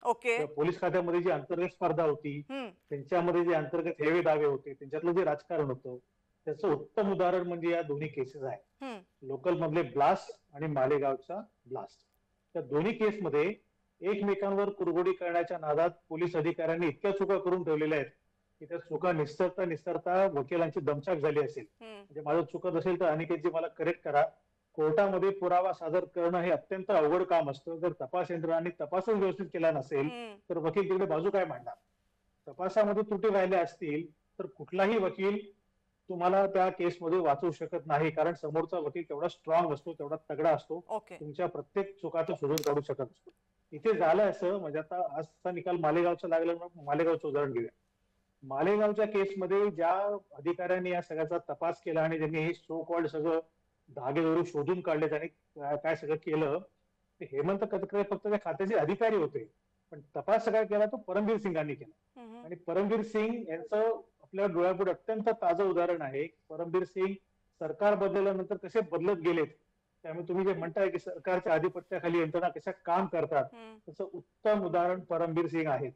Okay. किंवा police खात्यामध्ये जी अंतर्गत स्पर्धा होती, हं, त्यांच्यामध्ये जे अंतर्गत हेवे दावे होते, त्यांच्यातलं जे राजकारण होतं, त्याचं उत्तम उदाहरण म्हणजे या दोन्ही केसेस आहेत. हं. लोकल मधले ब्लास्ट आणि मालेगावचा ब्लास्ट. त्या दोन्ही केसमध्ये एकमेकांवर कुरघोडी करण्याच्या नादात पोलीस अधिकाऱ्यांनी इतक्या चुका करून ठेवलेल्या आहेत की त्या चुका निस्तरता निस्तरता वकिलांची दमछाक झाली असेल. हं, म्हणजे माझं चुकत असेल तर अनिकेतजी मला करेक्ट करा. कोर्टामध्ये पुरावा सादर करणं हे अत्यंत अवघड काम असतं. जर तपास यंत्रणांनी तपासच व्यवस्थित केला नसेल हं. तर वकील तिकडे बाजू काय मांडणार? तपासामध्ये त्रुटी राहिल्या असतील तर कुठलाही वकील तुम्हाला त्या केसमध्ये वाचवू शकत नाही, कारण समोरचा वकील तेवढा स्ट्रॉंग असतो, तेवढा तगडा असतो, ओके. तुमच्या प्रत्येक चुकाचं शोधून काढू शकत असतो. इथे झालं असं, म्हणजे आता आजचा निकाल मालेगावचा लागला, मग मालेगावचं उदाहरण घेऊया. मालेगावच्या केसमध्ये ज्या अधिकाऱ्यांनी या सगळ्याचा तपास केला आणि ज्यांनी हे सो कॉल्ड सगळं धागेदोरे शोधून काढले, त्यांनी काय सगळं केलं, ते हेमंत कटकरे फक्त त्या खात्याचे अधिकारी होते, पण तपास सगळा केला तो परमबीर सिंगांनी केला. हं, हं. आणि परमबीर सिंग यांचं आपल्या डोळ्यापुढे अत्यंत ताजं उदाहरण आहे. परमबीर सिंग सरकार बदलल्यानंतर कसे बदलत गेलेत, त्यामुळे तुम्ही जे म्हणताय की सरकारच्या आधिपत्याखाली यंत्रणा कशा काम करतात, हं. त्याचं उत्तम उदाहरण परमबीर सिंग आहेत.